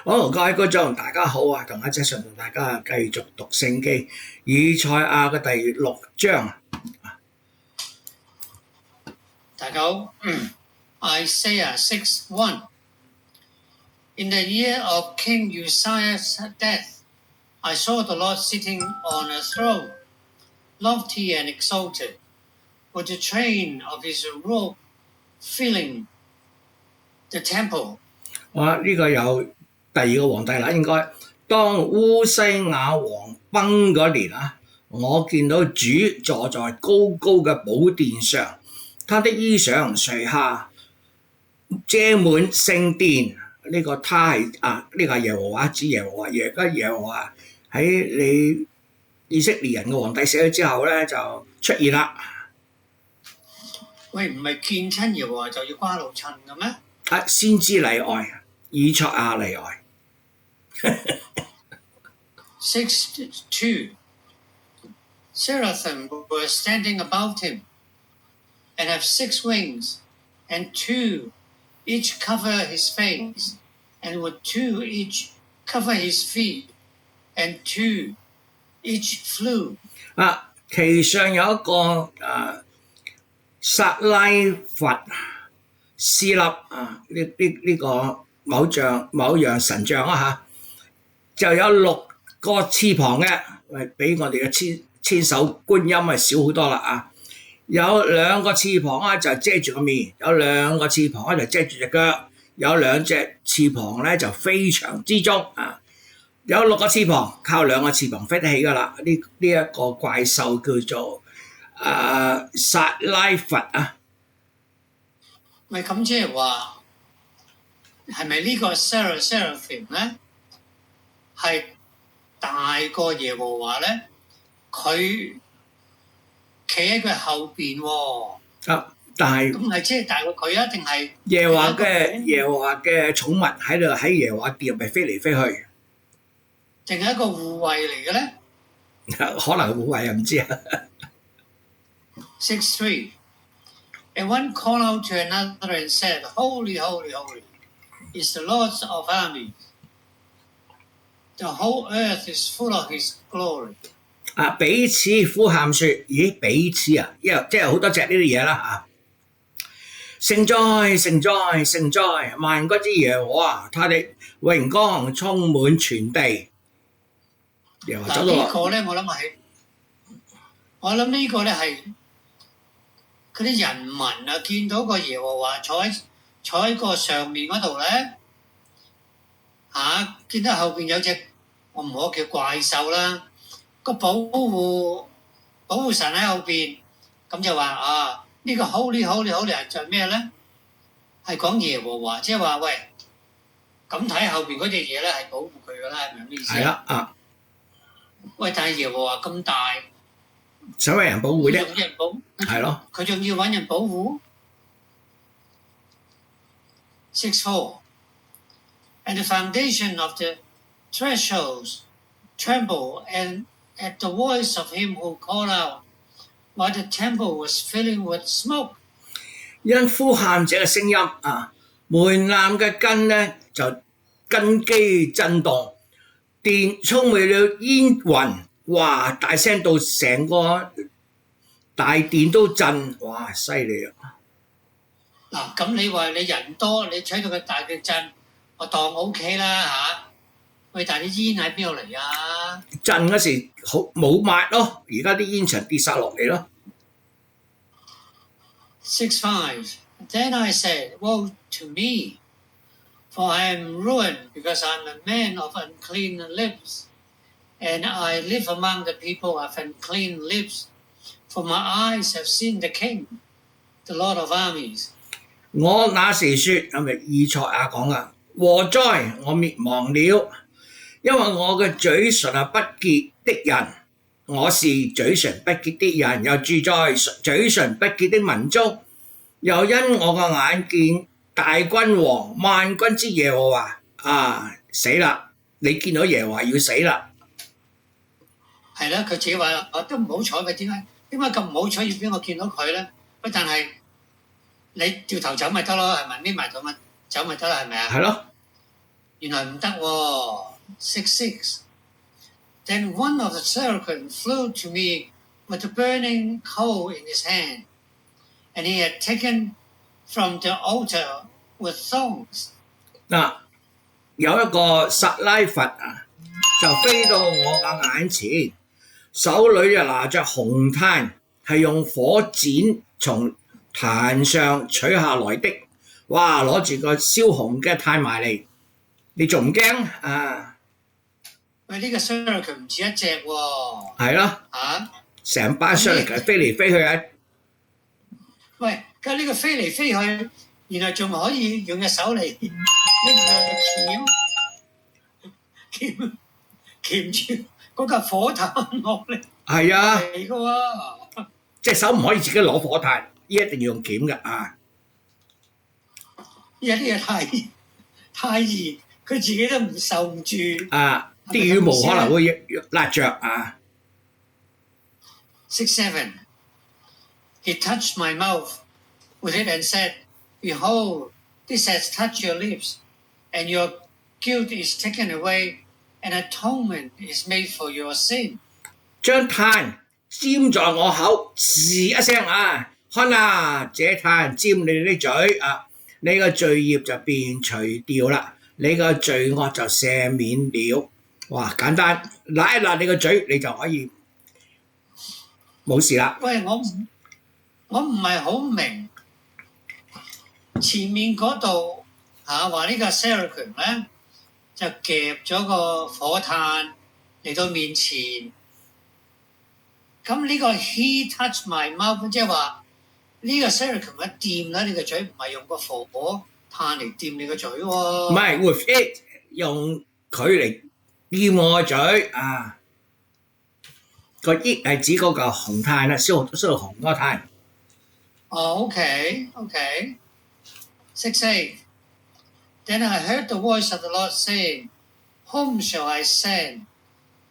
好，各位觀眾，大家好啊！同阿 Jason 同大家繼續讀聖經以賽亞嘅第6章。大家好，Isaiah 6:1. In the year of King Uzziah's death, I saw the Lord sitting on a throne, lofty and exalted, with the train of his robe filling the temple. 呢個有第二個皇帝啦，應該當烏西雅王崩嗰年啊，我見到主坐在高高嘅寶殿上，他的衣裳垂下遮滿聖殿。呢、個他係呢個係耶和華指耶和華，耶和華喺你以色列人嘅皇帝死咗之後咧就出現啦。喂，唔係見親耶和華就要瓜老襯嘅咩？先知例外，以賽亞例外。6:2. Seraphim were standing about him, and have 6 wings, and 2 each cover his face, and with 2 each cover his feet, and 2 each flew. 其上有一個撒拉弗斯粒呢個某樣神像就有6個翅膀嘅，比我哋嘅千手觀音係少好多啦有2個翅膀就遮住個面，有2個翅膀就遮住隻腳，有2隻翅膀咧就飛翔之中有6個翅膀，靠2個翅膀飛得起噶啦。呢一個怪獸叫做撒拉弗喂，咁即係話係咪呢個 Seraphim 咧係大過耶和華咧？佢企喺佢後邊喎。但係咁係即係大過佢啊？定係耶和華嘅寵物喺耶和華殿入邊飛嚟飛去，定係一個護衛嚟嘅咧？可能護衛唔知6:3. And one called out to another and said, Holy, holy, holy is the Lord of armies. The whole earth is full of his glory. 彼此呼喊說：咦，彼此即係好多隻呢啲嘢啦聖哉，聖哉，聖哉！萬軍之耶和華，他的榮光充滿全地。耶和華走到呢個咧，我諗呢個咧係嗰啲人民見到個耶和華坐喺個上面嗰度咧見到後邊有隻我唔好叫怪獸啦，個保護神喺後邊，咁就話呢個 Holy Holy Holy 就係咩咧？係講耶和華，即係話喂，咁睇後邊嗰隻嘢咧係保護佢噶啦，係咪咁意思？係啦喂，但係耶和華咁大，想為人保護啫，係咯，佢仲要揾人保護。6:4. And the foundation of the thresholds trembled, and at the voice of him who called out, while the temple was filling with smoke. 因呼喊者嘅聲音門檻嘅根咧就根基震動，殿充滿了煙雲，哇！大聲到成個大殿都震，哇！犀利嗱，咁你話你人多，你吹到佢大嘅震，我當 OK 啦喂，但係啲煙喺邊度嚟啊？震嗰時好冇抹咯，而家啲煙塵跌晒落嚟咯。6:5. Then I said, Woe to me, for I am ruined, because I am a man of unclean lips, and I live among the people of unclean lips, for my eyes have seen the King, the Lord of armies. 我那時說，係咪以賽亞講啊？禍哉！我滅亡了，因為我嘅嘴唇係不潔的人，我是嘴唇不潔的人，又住在嘴唇不潔的民中，又因我嘅眼見大君王萬軍之耶和華死啦！你見到耶和華要死啦。係啦，佢自己話啦，我都唔好彩，佢點解咁唔好彩要俾我見到佢咧？不但係你掉頭走咪得咯，係咪？搣埋頭咪走咪得啦，係咪啊？係咯。原來唔得喎。6:6 Then one of the seraphim flew to me with a burning coal in his hand, and he had taken from the altar with thorns. 嗱，有一個撒拉佛啊，就飛到我嘅眼前，手裏就拿着紅炭，係用火剪從壇上取下來的。哇！攞住個燒紅嘅炭埋嚟，你仲唔驚啊？喂，呢個 seraphim 唔止一隻喎。係咯，成班上嚟飛嚟飛去啊！喂，咁呢個飛嚟飛去，原來仲可以用隻手嚟拎個鉗住嗰嚿火炭落嚟。係啊，嚟嘅喎，隻手唔可以自己攞火炭，一定要用鉗嘅啊！呢啲嘢太熱，佢自己都唔受唔住。啊，啲羽毛可能會辣着啊。6:7 He touched my mouth with it and said, Behold, this has touched your lips, and your guilt is taken away, and atonement is made for your sin. 將炭沾在我口，呲一聲啊！看啊，這炭沾你啲嘴啊！你個罪孽就變除掉啦，你個罪惡就赦免了。哇，簡單，揦一揦你個嘴，你就可以冇事啦。喂，我唔係好明前面嗰度話呢個 seraphim 咧就夾咗個火炭嚟到面前，咁呢個 he touched my mouth 即係話呢個 seraphim 一掂啦，你個嘴唔係用個火炭嚟掂你個嘴喎。唔係 with it 用佢嚟掂我個嘴啊！個 it 係指嗰嚿紅炭啦，燒紅嗰個炭。Okay. 6:8 Then I heard the voice of the Lord saying, Whom shall I send?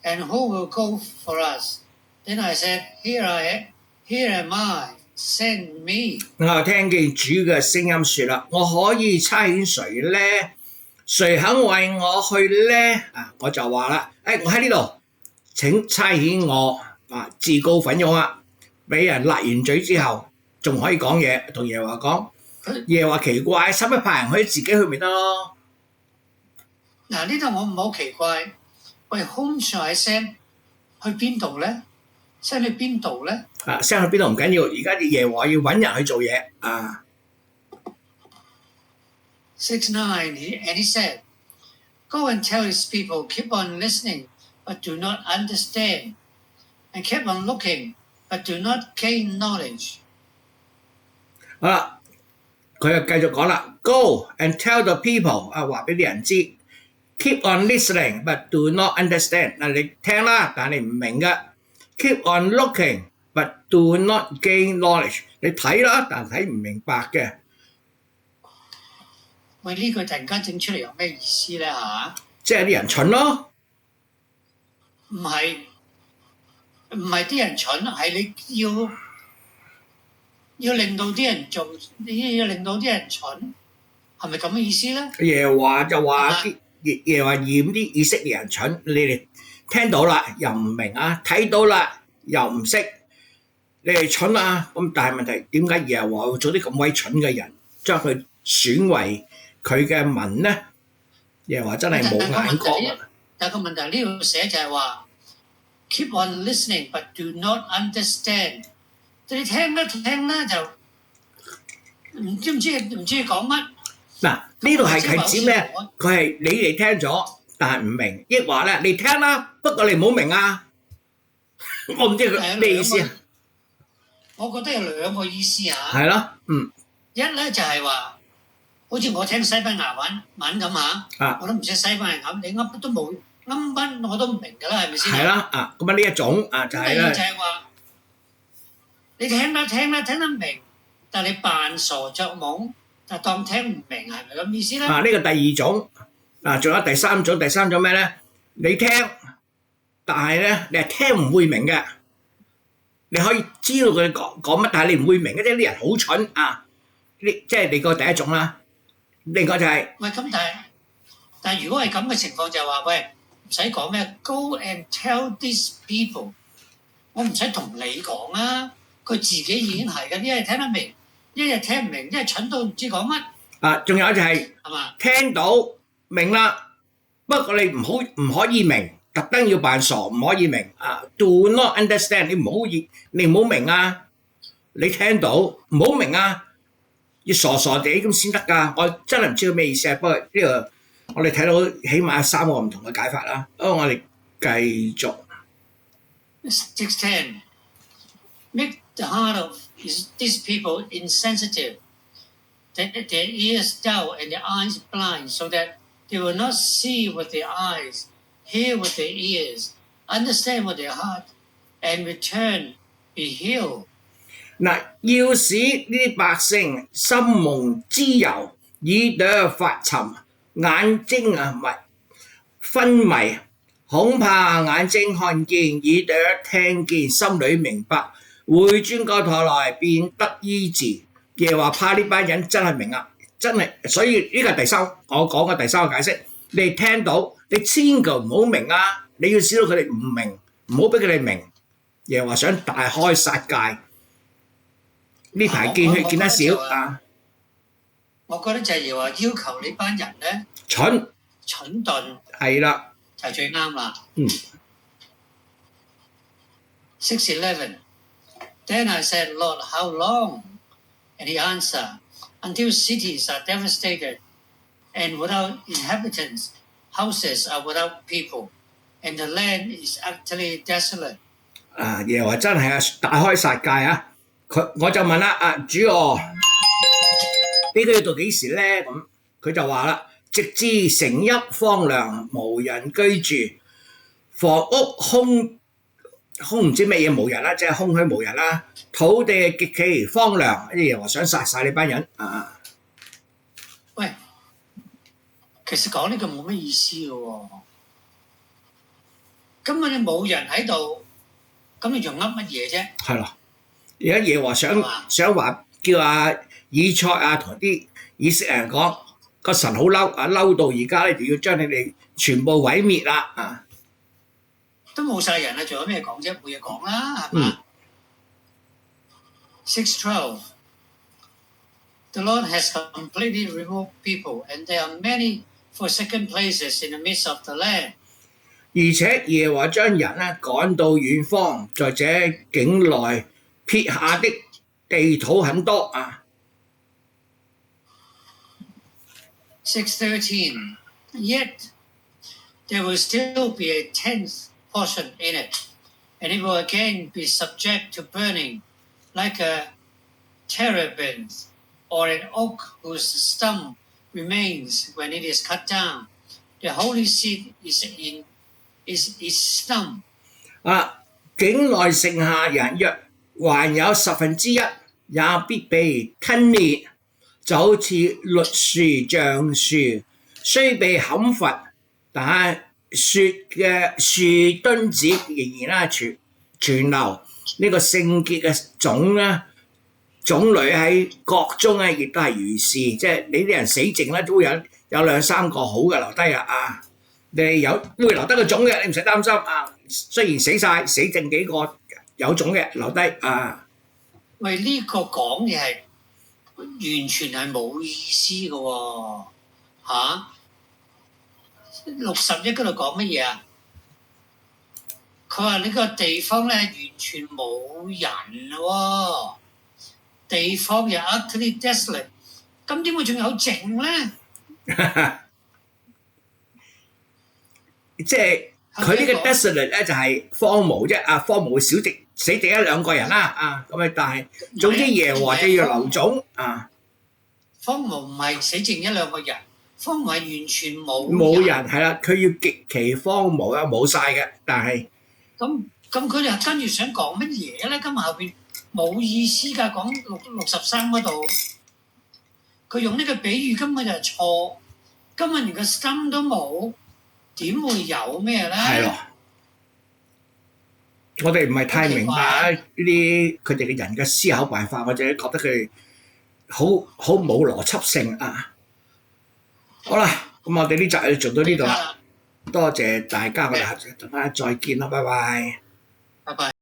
And who will go for us? Then I said, Here am I, send me. 我聽見主嘅聲音說啦，我可以差遣誰呢？誰肯為我去呢？啊，我就話啦，我喺呢度，請差遣我啊！自告奮勇啊！俾人辣完嘴之後，仲可以講嘢，同耶和華講。耶和華奇怪，使乜派人去自己去咪得咯？嗱，呢度我唔好奇怪，喂 ，Whom shall I send？ 去邊度咧 ？send 去邊度咧？send 去邊度唔緊要，而家耶和華要揾人去做嘢啊。6:9 And he said, Go and tell his people, keep on listening, but do not understand, and keep on looking, but do not gain knowledge. 好啦，佢又繼續講啦 ，Go and tell the people 啊，話俾啲人知 ，keep on listening but do not understand。嗱，你聽啦，但係你唔明嘅。keep on looking but do not gain knowledge。你睇啦，但係睇唔明白嘅。喂，呢句突然間整出嚟有咩意思咧嚇？即係啲人蠢咯。唔係啲人蠢，係你要令到啲人做，你要令到啲人蠢，係咪咁嘅意思咧？耶和華就話啲耶和華嫌啲以色列人蠢，你哋聽到啦又唔明啊，睇到啦又唔識，你哋蠢啊！咁但係問題點解耶和華會做啲咁鬼蠢嘅人，將佢選為佢嘅民呢？耶和華真係冇眼光啊！但個問題呢度寫就係話 keep on listening but do not understand。你聽咧就唔知講乜。嗱，呢度係指咩？佢係你哋聽咗，但係唔明，抑或咧你聽啦，不過你唔好明啊！我唔知佢咩意思啊。我覺得有兩個意思啊。係咯，一咧就係話，好似我聽西班牙文咁嚇，我都唔識西班牙文，你噏都冇噏乜我都唔明㗎啦，係咪先？係啦，咁啊呢一種就係咧。就係話你聽得明，但係你扮傻作懵，就當聽唔明，係咪咁意思咧？呢個第二種，仲有第三種咩咧？你聽，但係咧你係聽唔會明嘅，你可以知道佢講乜，但係你唔會明嘅，即係啲人好蠢啊！即係你個第一種啦。另外就係，喂，咁但係如果係咁嘅情況就係話，喂，唔使講咩 ，Go and tell these people， 我唔使同你講啊，佢自己已經係嘅，一係聽得明，一係聽唔明，一係蠢到唔知講乜，啊，仲有就係係嘛？聽到明啦，不過你唔可以明，特登要扮傻，唔可以明啊。Do not understand，你唔好明啊，你聽到唔好明啊，要傻傻地咁先得㗎。我真係唔知道咩意思啊。不過呢個我哋睇到起碼3個唔同嘅解法啦。我哋繼續。6:10 Make the heart of these people insensitive, their ears dull and their eyes blind, so that they will not see with their eyes, hear with their ears, understand with their heart, and return, be healed. 嗱，要使呢啲百姓心蒙脂油，耳朵發沉，眼睛昏迷，恐怕眼睛看見，耳朵聽見，心裏明白，會轉過頭來變得醫治。耶和華怕呢班人真係明啊，真係，所以呢個係我講嘅第三個解釋。你哋聽到，你千祈唔好明啊！你要使到佢哋唔明，唔好俾佢哋明。耶和華想大開殺戒。呢排見血見得少啊！我覺得就係耶和華要求呢班人咧蠢鈍，係啦，就最啱啦。6:11 Then I said, Lord, how long? And he answered, until cities are devastated and without inhabitants, houses are without people, and the land is utterly desolate. 啊，耶和華真係大開殺戒啊！我就問啦，啊主哦，呢個要到幾時咧？咁佢就話啦，直至城邑荒涼，無人居住，房屋空唔知咩嘢無人啦，即係空虛無人啦，土地極其荒涼，耶和華想殺晒呢班人啊！喂，其實講呢個冇乜意思嘅喎，根本你冇人喺度，咁你仲噏乜嘢啫？係咯。而家耶和華想話叫以賽亞同啲以色列人講，個神好嬲啊，嬲到而家咧就要將你哋全部毀滅啦啊！都冇晒人啦，仲有咩講啫？冇嘢講啦，係嘛？6:12 The Lord has completely removed people, and there are many forsaken places in the midst of the land. 而且耶和華將人咧趕到遠方，在這境內撇下的地土很多啊。6:13 Yet there will still be a tenth portion in it, and it will again be subject to burning, like a terebinth or an oak whose stump remains when it is cut down. The holy seed is its stump. 啊，境內剩下人若還有1/10，也必被吞滅，就好似栗樹、橡樹，雖被砍伐，但雪嘅樹墩子仍然存留呢個聖潔嘅種類喺國中咧，亦都係如是，即係你啲人死剩咧，都會有2-3個好嘅留低啊！你會留得個種嘅，你唔使擔心啊。雖然死晒，死剩幾個有種嘅留低啊。喂，呢、個講嘢係完全係冇意思嘅喎、61嗰度講乜嘢啊？佢話呢個地方咧完全冇人喎、地方又 utterly desolate， 咁點會仲有剩咧？即係佢呢個 desolate 咧就係荒蕪啫，啊荒蕪死剩1-2個人啦，啊咁啊，但係總之耶和華就要留種啊。荒蕪唔係死剩1-2個人，荒蕪係完全冇人係啦，佢要極其荒蕪啊，冇晒嘅，但係咁佢哋跟住想講乜嘢咧？今日後邊冇意思㗎，講63嗰度，佢用呢個比喻根本就係錯，根本連個心都冇，點會有咩咧？係咯，我哋唔係太明白呢啲佢哋嘅人嘅思考辦法，或者覺得佢哋好冇邏輯性啊。好啦，咁我哋呢集就做到呢度啦，啦，多謝大家嘅合作，大家再見啦，拜拜。拜拜。